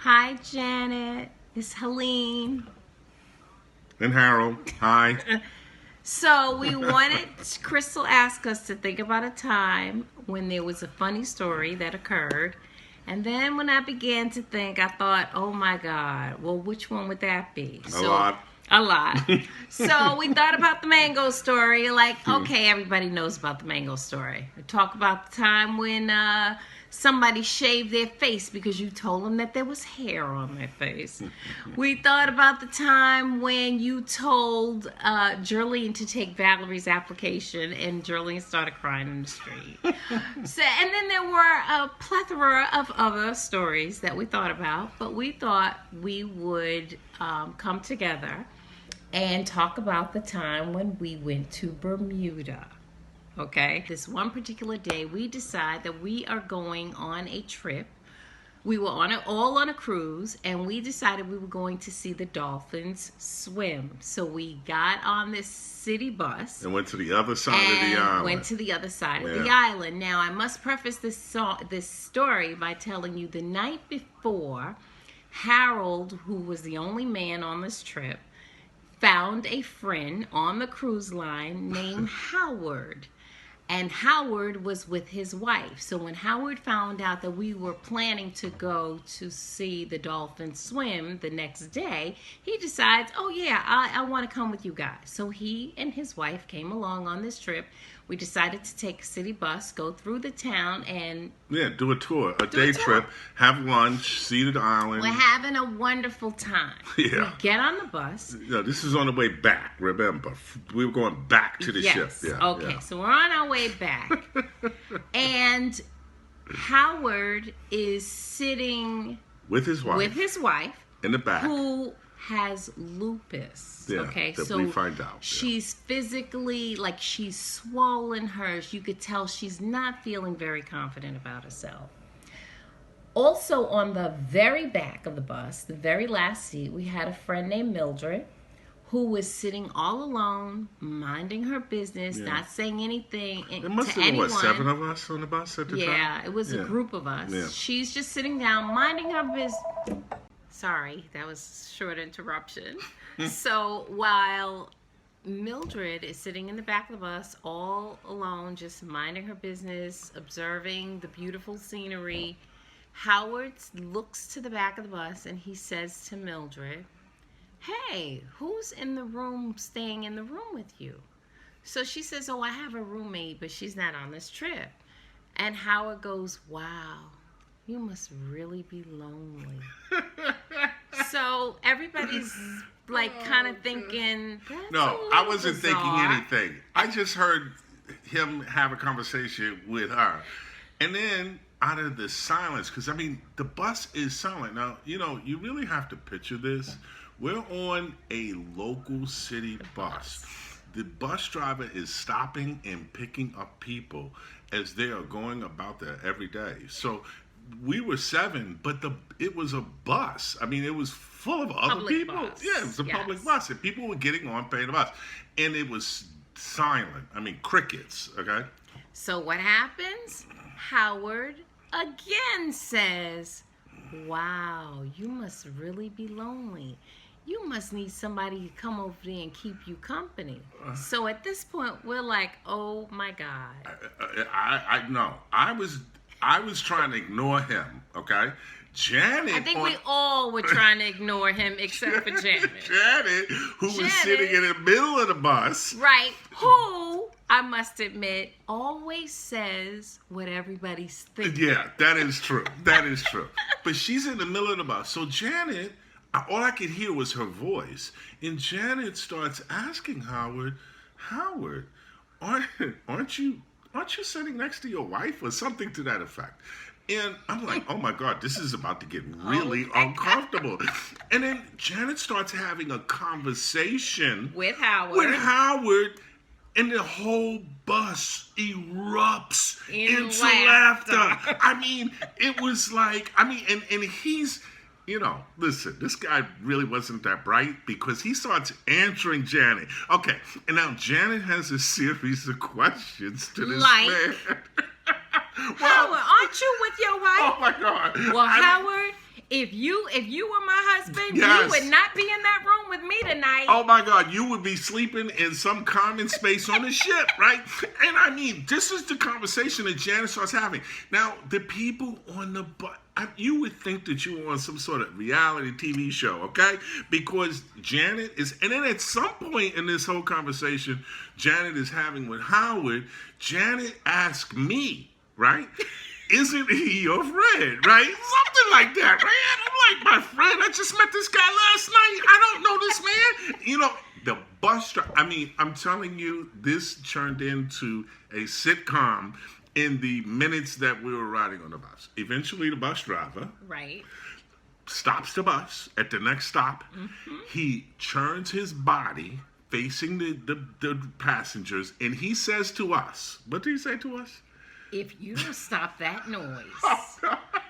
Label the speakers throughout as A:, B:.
A: Hi, Janet. It's Helene.
B: And Harold, hi.
A: So we wanted Crystal asked us to think about a time when there was a funny story that occurred. And then when I began to think, I thought, oh my God, well, which one would that be?
B: A lot.
A: A lot. So we thought about the mango story. Like, okay, everybody knows about the mango story. We talk about the time when somebody shaved their face because you told them that there was hair on their face. We thought about the time when you told Jerlene to take Valerie's application and Jerlene started crying in the street. And then there were a plethora of other stories that we thought about, but we thought we would come together and talk about the time when we went to Bermuda. Okay, this one particular day we decide that we are going on a trip. We were all on a cruise, and we decided we were going to see the dolphins swim. So we got on this city bus
B: And went to the other side of the island.
A: Went to the other side of the island. Now I must preface this story by telling you the night before, Harold, who was the only man on this trip, found a friend on the cruise line named Howard. And Howard was with his wife. So when Howard found out that we were planning to go to see the dolphins swim the next day, he decides, oh yeah, I want to come with you guys. So he and his wife came along on this trip. We decided to take a city bus, go through the town, and
B: do a tour, a day trip, have lunch, see the island.
A: we're having a wonderful time.
B: Yeah.
A: We get on the bus.
B: No, this is on the way back, remember. We were going back to the ship. Yeah,
A: okay, so we're on our way back. And Howard is sitting
B: with his
A: wife
B: in the back,
A: who has lupus.
B: Yeah,
A: okay,
B: that
A: so
B: we find out.
A: She's physically, like, she's swollen hers. You could tell she's not feeling very confident about herself. Also, on the very back of the bus, the very last seat, we had a friend named Mildred who was sitting all alone, minding her business, not saying anything to anyone.
B: There must have been, what, 7 of us on the bus at the time?
A: Yeah, it was a group of us.
B: Yeah.
A: She's just sitting down, minding her business. Sorry, that was a short interruption. So while Mildred is sitting in the back of the bus all alone, just minding her business, observing the beautiful scenery, Howard looks to the back of the bus and he says to Mildred, hey, who's in the room, staying in the room with you? So she says, oh, I have a roommate, but she's not on this trip. And Howard goes, wow, you must really be lonely. So everybody's like kind of thinking,
B: no, I wasn't thinking anything. I just heard him have a conversation with her. And then out of the silence, because I mean, the bus is silent. Now, you really have to picture this. We're on a local city bus. The bus driver is stopping and picking up people as they are going about their every day. So we were 7, but it was a bus. I mean, it was full of other
A: public
B: people.
A: Bus.
B: Yeah, it was a public bus. And people were getting on, paying the bus. And it was silent. I mean, crickets, okay?
A: So what happens? Howard again says, wow, you must really be lonely. You must need somebody to come over there and keep you company. So at this point, we're like, oh my God.
B: I was trying to ignore him, okay? Janet.
A: I think we all were trying to ignore him except for Janet.
B: Janet, who was sitting in the middle of the bus.
A: Right. Who, I must admit, always says what everybody's thinking.
B: Yeah, that is true. That is true. But she's in the middle of the bus. So Janet, all I could hear was her voice. And Janet starts asking Howard, aren't you sitting next to your wife or something to that effect? And I'm like, oh my God, this is about to get really uncomfortable. And then Janet starts having a conversation
A: with Howard.
B: And the whole bus erupts into laughter. I mean, it was like, and he's, listen, this guy really wasn't that bright because he starts answering Janet. Okay, and now Janet has a series of questions to this man.
A: Howard, aren't you with your wife?
B: Oh my God.
A: Well, Howard If you were my husband,
B: Yes.
A: you would not be in that room with me tonight.
B: Oh my God, you would be sleeping in some common space on the ship, right? And I mean, this is the conversation that Janet starts having. Now, the people on the bus, you would think that you were on some sort of reality TV show, okay? Because Janet is, and then at some point in this whole conversation Janet is having with Howard, Janet asked me, right? Isn't he your friend, right? Something like that, right? I'm like, my friend, I just met this guy last night. I don't know this man. You know, the bus driver, I mean, I'm telling you, this turned into a sitcom in the minutes that we were riding on the bus. Eventually, the bus driver
A: Right.
B: stops the bus at the next stop.
A: Mm-hmm.
B: He turns his body facing the passengers, and he says to us, what did he say to us?
A: If you don't stop that noise,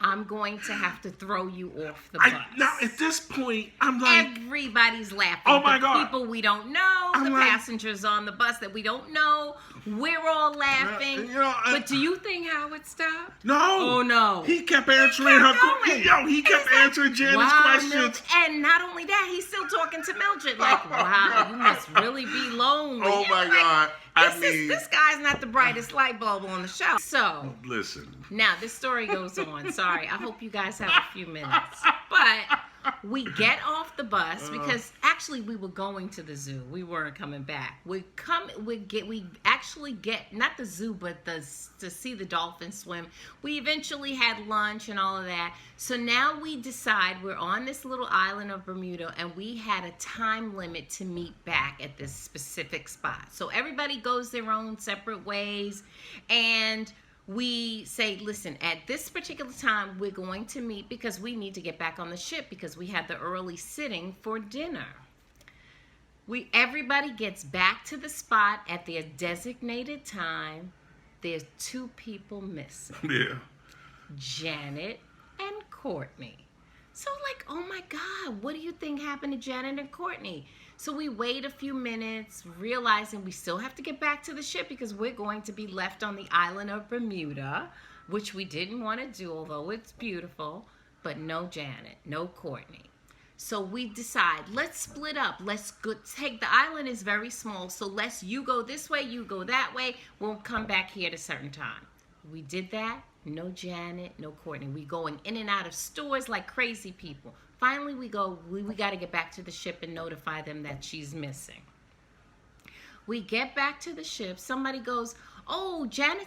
A: I'm going to have to throw you off the bus.
B: Now, at this point, I'm like,
A: Everybody's laughing.
B: Oh my
A: the
B: God.
A: People we don't know,
B: I'm
A: the
B: like-
A: passengers on the bus that we don't know. We're all laughing.
B: You know,
A: but do you think Howard stopped?
B: no.
A: Oh, no.
B: He kept answering
A: kept
B: her.
A: going.
B: He kept answering Janet's
A: Wow,
B: questions.
A: And not only that, he's still talking to Mildred. Like, wow, you must really be lonely.
B: Oh
A: And
B: my
A: I'm like,
B: God. I mean,
A: this guy's not the brightest light bulb on the show. So
B: listen.
A: now this story goes on. Sorry, I hope you guys have a few minutes. But we get off the bus because actually we were going to the zoo. We weren't coming back. We actually get not the zoo, but to see the dolphins swim. We eventually had lunch and all of that. So now we decide we're on this little island of Bermuda, and we had a time limit to meet back at this specific spot. So everybody goes their own separate ways, and we say, listen, at this particular time, we're going to meet because we need to get back on the ship because we had the early sitting for dinner. Everybody gets back to the spot at their designated time. There's 2 people missing,
B: Yeah.
A: Janet and Courtney. So like, oh my God, what do you think happened to Janet and Courtney? So we wait a few minutes, realizing we still have to get back to the ship because we're going to be left on the island of Bermuda, which we didn't want to do, although it's beautiful, but no Janet, no Courtney. So we decide, let's split up. Let's go take, the island is very small, so you go this way, you go that way. We'll come back here at a certain time. We did that. No Janet, no Courtney. We going in and out of stores like crazy people. Finally, we got to get back to the ship and notify them that she's missing. We get back to the ship. Somebody goes, oh, Janet